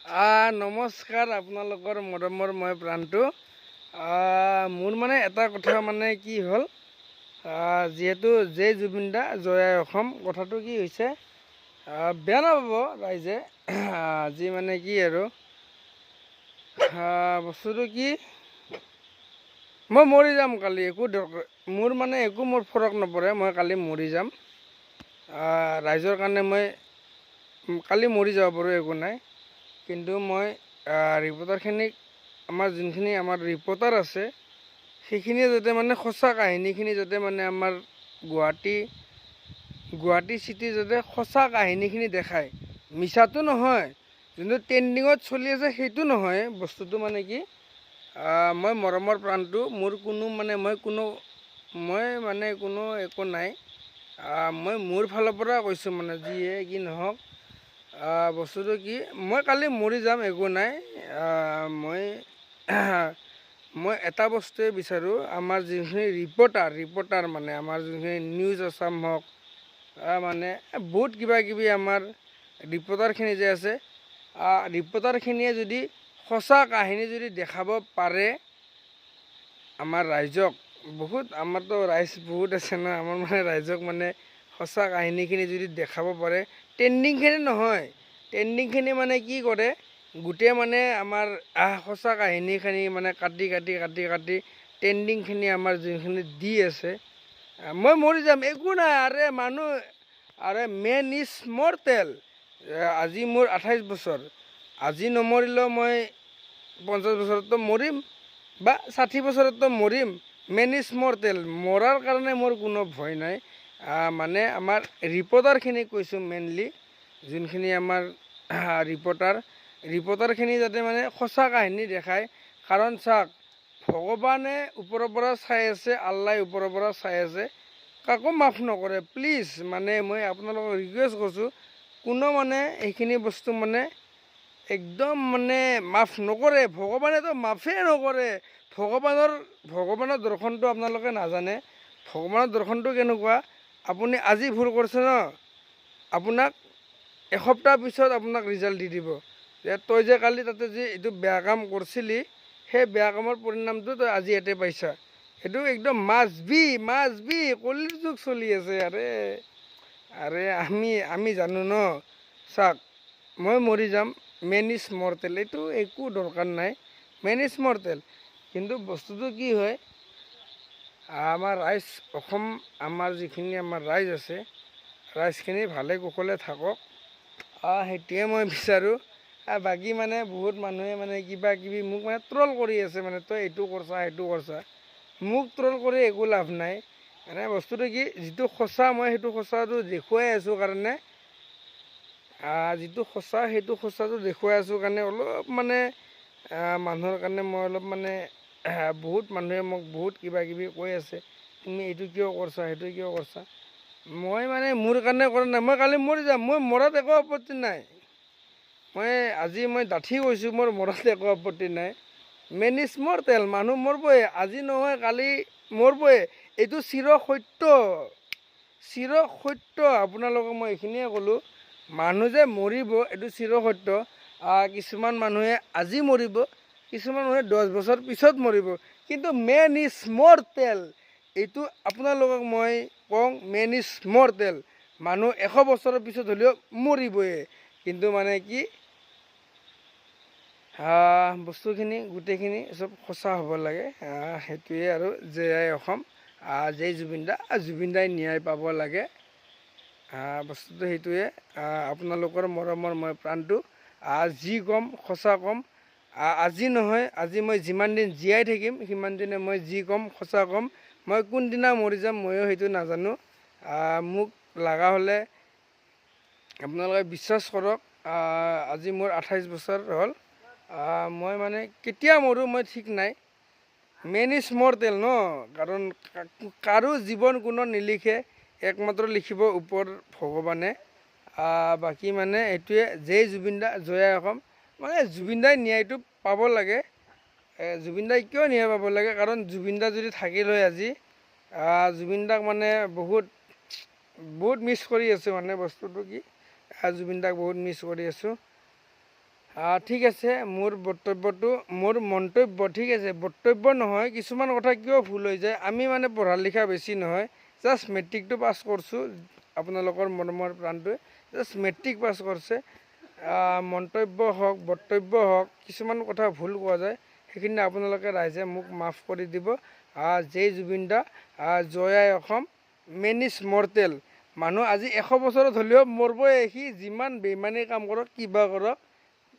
নমস্কাৰ আপোনালোকৰ মৰমৰ মই প্ৰাণটো। মোৰ মানে এটা কথা মানে কি হ'ল, যিহেতু জয় জুবিন দা জয় আই অসম, কথাটো কি হৈছে, বেয়া নাপাব ৰাইজে। আজি মানে কি আৰু বস্তুটো কি, মই মৰি যাম কালি, একো দৰকাৰ মোৰ মানে মোৰ ফৰক নপৰে, মই কালি মৰি যাম। ৰাইজৰ কাৰণে মই কালি মৰি যাব পাৰোঁ, একো নাই। কিন্তু মই ৰিপৰ্টাৰখিনিক, আমাৰ যোনখিনি আমাৰ ৰিপৰ্টাৰ আছে, সেইখিনিয়ে যাতে মানে সঁচা কাহিনীখিনি যাতে মানে আমাৰ গুৱাহাটী চিটি যাতে সঁচা কাহিনীখিনি দেখায়, মিছাটো নহয়। যোনটো ট্ৰেণ্ডিঙত চলি আছে সেইটো নহয়। বস্তুটো মানে কি, মই মৰমৰ প্ৰাণটো, মোৰ কোনো মানে কোনো একো নাই। মই মোৰ ফালৰ পৰা কৈছোঁ, মানে যিয়ে কি নহওক। বস্তুটো কি, মই কালি মৰি যাম, একো নাই। মই এটা বস্তুৱে বিচাৰোঁ, আমাৰ যিখিনি ৰিপৰ্টাৰ মানে আমাৰ যোনখিনি নিউজ আছাম হওক, মানে বহুত কিবা কিবি আমাৰ ৰিপৰ্টাৰখিনি যে আছে, ৰিপৰ্টাৰখিনিয়ে যদি সঁচা কাহিনী যদি দেখাব পাৰে আমাৰ ৰাইজক, আমাৰতো ৰাইজ বহুত আছে ন, আমাৰ মানে ৰাইজক মানে সঁচা কাহিনীখিনি যদি দেখাব পাৰে, ট্ৰেণ্ডিংখিনি নহয়, ট্ৰেণ্ডিংখিনি মানে কি কৰে, গোটেই মানে আমাৰ সঁচা কাহিনীখিনি মানে কাটি ট্ৰেণ্ডিংখিনি আমাৰ যোনখিনি দি আছে, মই মৰি যাম, একো নাই। Man is mortal. আজি মোৰ 28 বছৰ, আজি নমৰিলেও মই 50 বছৰতো মৰিম বা 60 বছৰতো মৰিম। মেন ইজ মৰ্টেল, মৰাৰ কাৰণে মোৰ কোনো ভয় নাই। মানে আমাৰ ৰিপৰ্টাৰখিনিক কৈছোঁ, মেইনলি যোনখিনি আমাৰ ৰিপৰ্টাৰখিনি যাতে মানে সঁচা কাহিনী দেখায়। কাৰণ চাওক, ভগৱানে ওপৰৰ পৰা চাই আছে, আল্লাই ওপৰৰ পৰা চাই আছে, কাকো মাফ নকৰে। প্লিজ মানে মই আপোনালোকক ৰিকুৱেষ্ট কৰিছোঁ, কোনো মানে এইখিনি বস্তু মানে একদম মানে মাফ নকৰে। ভগৱানেতো মাফেই নকৰে। ভগৱানৰ দৰ্শনটো আপোনালোকে নাজানে। ভগৱানৰ দৰ্শনটো কেনেকুৱা, আপুনি আজি ভুল কৰিছে ন, আপোনাক এসপ্তাহ পিছত আপোনাক ৰিজাল্ট দি দিব, যে তই যে কালি তাতে যে এইটো বেয়া কাম কৰিছিলি, সেই বেয়া কামৰ পৰিণামটো তই আজি ইয়াতে পাইছা। সেইটো একদম মাষ্ট বি কলিৰ যুগ চলি আছে। আমি জানো ন। চাওক, মই মৰি যাম, মেন ইজ মৰ্টেল, এইটো একো দৰকাৰ নাই, মেন ইজ মৰ্টেল। কিন্তু বস্তুটো কি হয়, আমাৰ আমাৰ যিখিনি আমাৰ ৰাইজ আছে, ৰাইজখিনি ভালে কুশলে থাকক, সেইটোৱে মই বিচাৰোঁ। বাকী মানে বহুত মানুহে মানে কিবা কিবি মোক মানে ট্ৰল কৰি আছে, মানে তই এইটো কৰছা সেইটো কৰছা। মোক ট্ৰল কৰি একো লাভ নাই। মানে বস্তুটো কি, যিটো সঁচা মই সেইটো সঁচাটো দেখুৱাই আছোঁ কাৰণে, দেখুৱাই আছোঁ কাৰণে অলপ মানে মানুহৰ কাৰণে মই অলপ মানে, বহুত মানুহে মোক বহুত কিবা কিবি কৈ আছে, তুমি এইটো কিয় কৰছা, সেইটো কিয় কৰছা। মই মানে মোৰ কাৰণে কৰা নাই, মই কালি মৰি যাম, মই মৰাত একো আপত্তি নাই। আজি মই ডাঠি কৈছোঁ, মোৰ মৰাত একো আপত্তি নাই। মেন ইজ মৰ্টেল, মানুহ মৰিবই, আজি নহয় কালি মৰিবই, এইটো চিৰ সত্য। আপোনালোকক মই এইখিনিয়ে ক'লোঁ, মানুহ যে মৰিব এইটো চিৰ সত্য। কিছুমান মানুহে আজি মৰিব, কিছুমান মানুহে 10 বছৰ পিছত মৰিব, কিন্তু মেন ইজ মৰ্টেল, এইটো আপোনালোকক মই কওঁ, মেন ইজ মৰ্টেল। মানুহ 100 বছৰৰ পিছত হ'লেও মৰিবই। কিন্তু মানে কি, বস্তুখিনি গোটেইখিনি চব সঁচা হ'ব লাগে। সেইটোৱে আৰু জয় আই অসম, জয় জুবিন দাই ন্যায় পাব লাগে। বস্তুটো সেইটোৱে। আপোনালোকৰ মৰমৰ মই প্ৰাণটো, যি ক'ম সঁচা ক'ম। আজি নহয়, আজি মই যিমান দিন জীয়াই থাকিম সিমান দিনে মই যি ক'ম সঁচা ক'ম। মই কোনদিনা মৰি যাম ময়ো সেইটো নাজানো। মোক লগা হ'লে আপোনালোকে বিশ্বাস কৰক, আজি মোৰ 28 বছৰ হ'ল, মই মানে কেতিয়া মৰোঁ মই ঠিক নাই। মেন ইজ মৰ্টেল ন, কাৰণ কাৰো জীৱন কোনো নিলিখে, একমাত্ৰ লিখিব ওপৰ ভগৱানে। বাকী মানে এইটোৱে, জয় জুবিন দা জয় আই অসম। মানে জুবিন দাই ন্যায়টো পাব লাগে। জুবিন দাই কিয় ন্যায় পাব লাগে, কাৰণ জুবিন দা যদি থাকিল হয় আজি, জুবিন দাক মানে বহুত মিছ কৰি আছোঁ। মানে বস্তুটো কি, জুবিন দাক বহুত মিছ কৰি আছোঁ। ঠিক আছে, মোৰ বক্তব্যটো মোৰ মন্তব্য ঠিক আছে, বক্তব্য নহয়, কিছুমান কথা কিয় ভুল হৈ যায়, আমি মানে পঢ়া লিখা বেছি নহয়, জাষ্ট মেট্ৰিকটো পাছ কৰিছোঁ, আপোনালোকৰ মৰমৰ প্ৰাণটোৱে জাষ্ট মেট্ৰিক পাছ কৰিছে। মন্তব্য হওক বক্তব্য হওক কিছুমান কথা ভুল কোৱা যায়, সেইখিনি আপোনালোকে ৰাইজে মোক মাফ কৰি দিব। জয় জুবিন দা, জয় আই অসম, মেন ইজ মৰ্টেল। মানুহ আজি 100 বছৰত হ'লেও মৰবই, সি যিমান বেইমানি কাম কৰক কিবা কৰক,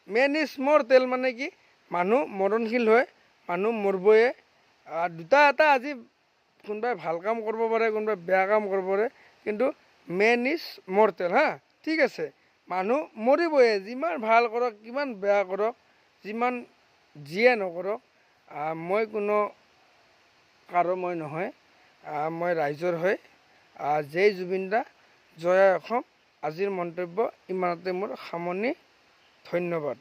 মেন ইজ মৰ্টেল মানে কি, মানুহ মৰণশীল হয়, মানুহ মৰবয়ে। দুটা এটা আজি কোনোবাই ভাল কাম কৰিব পাৰে, কোনোবাই বেয়া কাম কৰিব পাৰে, কিন্তু মেন ইজ মৰ্টেল হা, ঠিক আছে। মানুহ মৰিবয়ে, যিমান ভাল কৰক কিমান বেয়া কৰক, যিমান যিয়ে নকৰক। মই কোনো কাৰো মই নহয়, মই ৰাইজৰ হয়। জয় জুবিন দা, জয় আই অসম। আজিৰ মন্তব্য ইমানতে মোৰ সামৰণি, ধন্যবাদ।